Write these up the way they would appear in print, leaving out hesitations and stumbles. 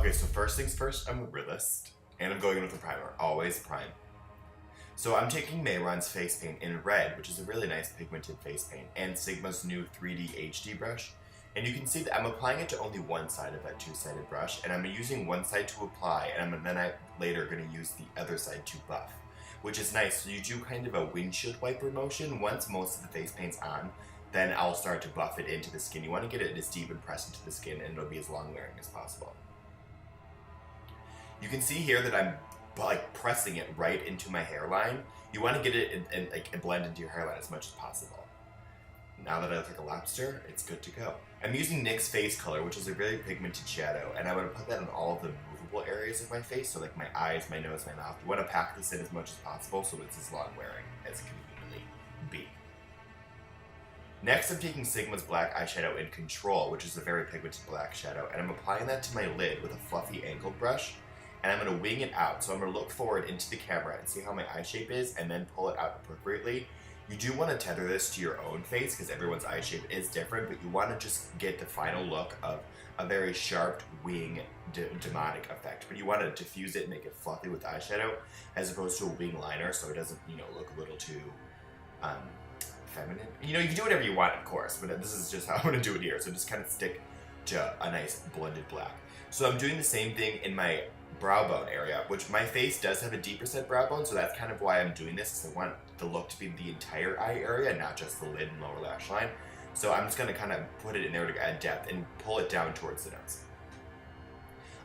Okay, so first things first, I'm a realist, and I'm going in with a primer, always prime. So I'm taking Mayron's face paint in red, which is a really nice pigmented face paint, and Sigma's new 3D HD brush. And you can see that I'm applying it to only one side of that two-sided brush, and I'm using one side to apply, and then I later going to use the other side to buff, which is nice. So you do kind of a windshield wiper motion. Once most of the face paint's on, then I'll start to buff it into the skin. You want to get it as deep and pressed into the skin, and it'll be as long wearing as possible. You can see here that I'm like pressing it right into my hairline. You want to get it and like blend into your hairline as much as possible. Now that I look like a lobster, it's good to go. I'm using NYX Face Color, which is a really pigmented shadow, and I'm going to put that on all of the movable areas of my face, so like my eyes, my nose, my mouth. You want to pack this in as much as possible so it's as long wearing as it can humanly be. Next, I'm taking Sigma's black eyeshadow in Control, which is a very pigmented black shadow, and I'm applying that to my lid with a fluffy angled brush, and I'm going to wing it out. So I'm going to look forward into the camera and see how my eye shape is, and then pull it out appropriately. You do want to tether this to your own face because everyone's eye shape is different, but you want to just get the final look of a very sharp wing demonic effect. But you want to diffuse it and make it fluffy with eyeshadow as opposed to a wing liner, so it doesn't, look a little too feminine. You can do whatever you want, of course, but this is just how I'm going to do it here. So just kind of stick to a nice blended black. So I'm doing the same thing in my brow bone area, which my face does have a deeper set brow bone, so that's kind of why I'm doing this, because I want the look to be the entire eye area, not just the lid and lower lash line. So I'm just going to kind of put it in there to add depth and pull it down towards the nose.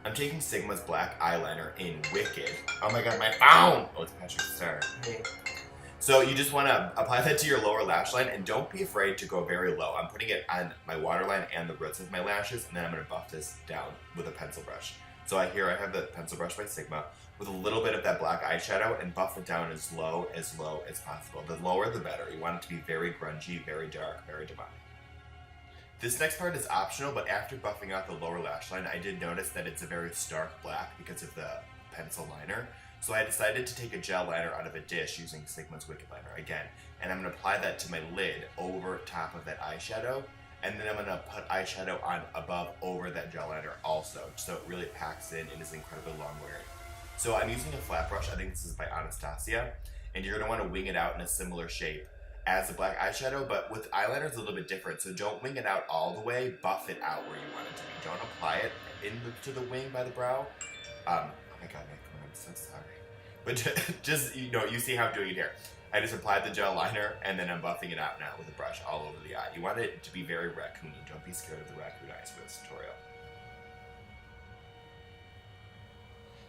I'm taking Sigma's black eyeliner in Wicked. Oh my god, my phone! Oh, it's Patrick Star. Hey. So you just want to apply that to your lower lash line, and don't be afraid to go very low. I'm putting it on my waterline and the roots of my lashes, and then I'm going to buff this down with a pencil brush. So I have the pencil brush by Sigma with a little bit of that black eyeshadow and buff it down as low as possible. The lower the better. You want it to be very grungy, very dark, very demonic. This next part is optional, but after buffing out the lower lash line, I did notice that it's a very stark black because of the pencil liner. So I decided to take a gel liner out of a dish using Sigma's Wicked Liner again, and I'm going to apply that to my lid over top of that eyeshadow. And then I'm going to put eyeshadow on over that gel liner also, so it really packs in and is incredibly long wearing. So I'm using a flat brush, I think this is by Anastasia, and you're going to want to wing it out in a similar shape as the black eyeshadow, but with eyeliner it's a little bit different, so don't wing it out all the way, buff it out where you want it to be. Don't apply it into the wing by the brow. Oh my god, I'm so sorry. But just, you see how I'm doing it here. I just applied the gel liner, and then I'm buffing it out now with a brush all over the eye. You want it to be very raccoony. Don't be scared of the raccoon eyes for this tutorial.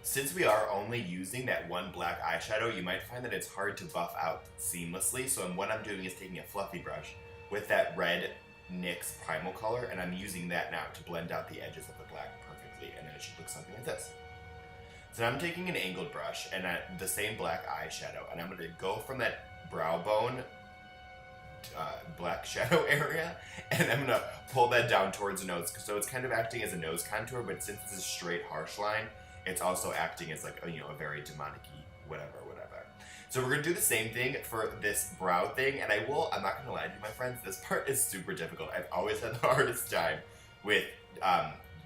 Since we are only using that one black eyeshadow, you might find that it's hard to buff out seamlessly. So what I'm doing is taking a fluffy brush with that red NYX primal color, and I'm using that now to blend out the edges of the black perfectly, and then it should look something like this. So I'm taking an angled brush and the same black eyeshadow, and I'm going to go from that brow bone black shadow area, and I'm going to pull that down towards the nose. So it's kind of acting as a nose contour, but since it's a straight harsh line, it's also acting as like a very demonic-y whatever. So we're going to do the same thing for this brow thing, and I'm not going to lie to you, my friends, this part is super difficult. I've always had the hardest time with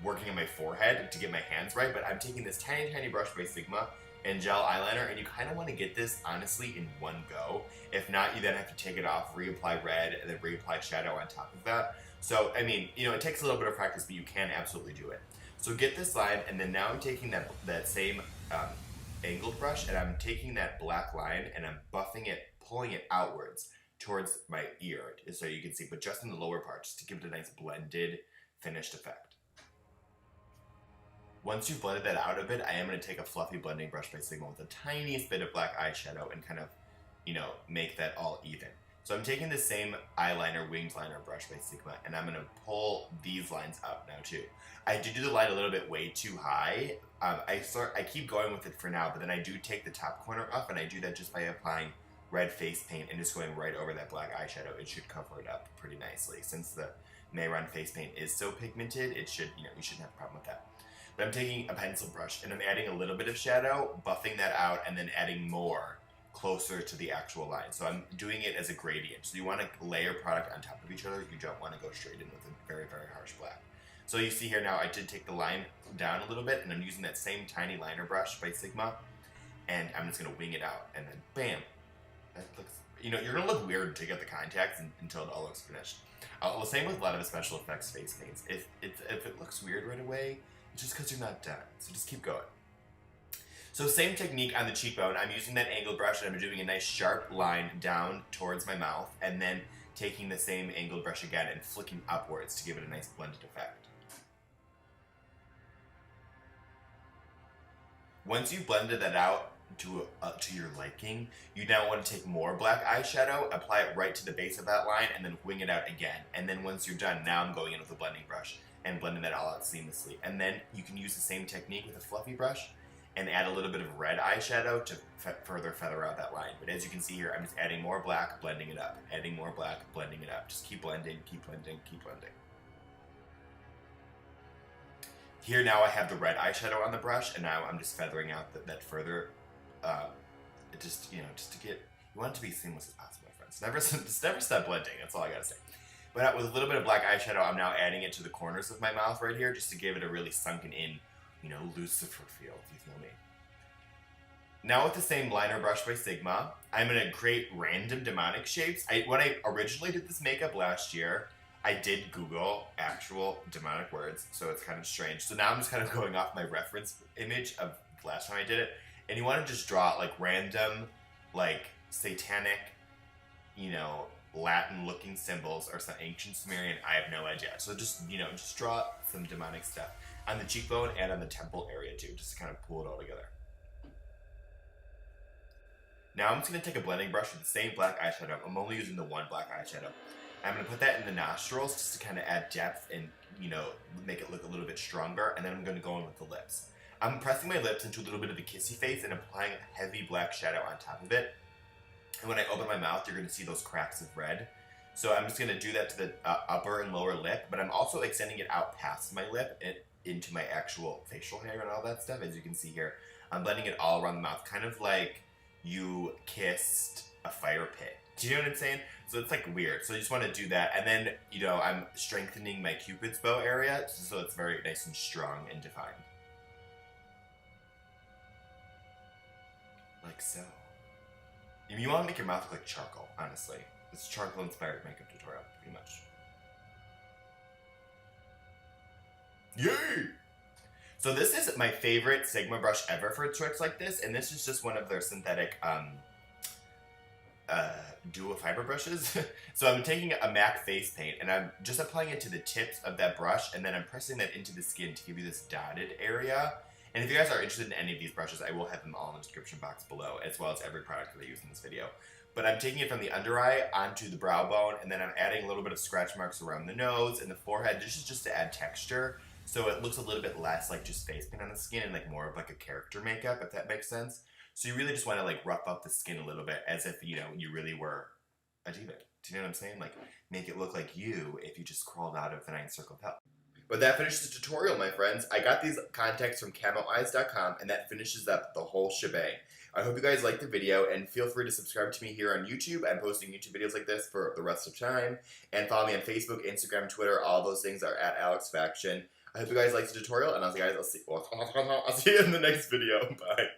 working on my forehead to get my hands right, but I'm taking this tiny brush by Sigma and gel eyeliner, and you kind of want to get this honestly in one go. If not, you then have to take it off, reapply red, and then reapply shadow on top of that. So I mean, it takes a little bit of practice, but you can absolutely do it. So get this line, and then now I'm taking that same angled brush, and I'm taking that black line and I'm buffing it, pulling it outwards towards my ear, so you can see, but just in the lower part, just to give it a nice blended, finished effect. Once you've blended that out a bit, I am going to take a fluffy blending brush by Sigma with the tiniest bit of black eyeshadow and kind of, make that all even. So I'm taking the same eyeliner, winged liner brush by Sigma, and I'm going to pull these lines up now too. I do the line a little bit way too high. I keep going with it for now, but then I do take the top corner off, and I do that just by applying red face paint and just going right over that black eyeshadow. It should cover it up pretty nicely. Since the Mayron face paint is so pigmented, it should, you shouldn't have a problem with that. But I'm taking a pencil brush and I'm adding a little bit of shadow, buffing that out, and then adding more closer to the actual line. So I'm doing it as a gradient. So you want to layer product on top of each other. You don't want to go straight in with a very, very harsh black. So you see here now, I did take the line down a little bit, and I'm using that same tiny liner brush by Sigma, and I'm just gonna wing it out, and then bam, that looks, you know, you're gonna look weird to get the contacts until it all looks finished. The same with a lot of the special effects face paints. If it looks weird right away, it's just because you're not done. So just keep going. So same technique on the cheekbone. I'm using that angled brush, and I'm doing a nice sharp line down towards my mouth, and then taking the same angled brush again and flicking upwards to give it a nice blended effect. Once you've blended that out to your liking, you now want to take more black eyeshadow, apply it right to the base of that line, and then wing it out again. And then once you're done, now I'm going in with a blending brush and blending that all out seamlessly. And then you can use the same technique with a fluffy brush and add a little bit of red eyeshadow to further feather out that line. But as you can see here, I'm just adding more black, blending it up, adding more black, blending it up. Just keep blending, keep blending, keep blending. Here now I have the red eyeshadow on the brush, and now I'm just feathering out that further, just to get, you want it to be as seamless as possible, my friends. Never stop blending, that's all I gotta say. But with a little bit of black eyeshadow, I'm now adding it to the corners of my mouth right here, just to give it a really sunken in, Lucifer feel, if you feel me. Now with the same liner brush by Sigma, I'm gonna create random demonic shapes. When I originally did this makeup last year, I did Google actual demonic words, so it's kind of strange. So now I'm just kind of going off my reference image of the last time I did it. And you want to just draw like random, like satanic, Latin-looking symbols or some ancient Sumerian. I have no idea. So just draw some demonic stuff on the cheekbone and on the temple area too, just to kind of pull it all together. Now I'm just going to take a blending brush with the same black eyeshadow. I'm only using the one black eyeshadow. I'm going to put that in the nostrils just to kind of add depth and, make it look a little bit stronger. And then I'm going to go in with the lips. I'm pressing my lips into a little bit of a kissy face and applying a heavy black shadow on top of it. And when I open my mouth, you're going to see those cracks of red. So I'm just going to do that to the upper and lower lip. But I'm also extending it out past my lip and into my actual facial hair and all that stuff. As you can see here, I'm blending it all around the mouth, kind of like you kissed a fire pit. Do you know what I'm saying? So it's like weird. So you just want to do that. And then, I'm strengthening my Cupid's bow area so it's very nice and strong and defined. Like so. You want to make your mouth look like charcoal, honestly. It's a charcoal-inspired makeup tutorial, pretty much. Yay! So this is my favorite Sigma brush ever for tricks like this, and this is just one of their synthetic duo fiber brushes. So I'm taking a MAC face paint, and I'm just applying it to the tips of that brush, and then I'm pressing that into the skin to give you this dotted area. And if you guys are interested in any of these brushes, I will have them all in the description box below, as well as every product that I use in this video. But I'm taking it from the under eye onto the brow bone, and then I'm adding a little bit of scratch marks around the nose and the forehead. This is just to add texture, so it looks a little bit less like just face paint on the skin and like more of like a character makeup, if that makes sense. So you really just want to like rough up the skin a little bit, as if you really were a diva. Do you know what I'm saying? Like make it look like you if you just crawled out of the ninth circle of hell. But that finishes the tutorial, my friends. I got these contacts from camoeyes.com, and that finishes up the whole shebang. I hope you guys liked the video, and feel free to subscribe to me here on YouTube. I'm posting YouTube videos like this for the rest of time. And follow me on Facebook, Instagram, Twitter. All those things are at AlexFaction. I hope you guys liked the tutorial, and I'll see you in the next video. Bye.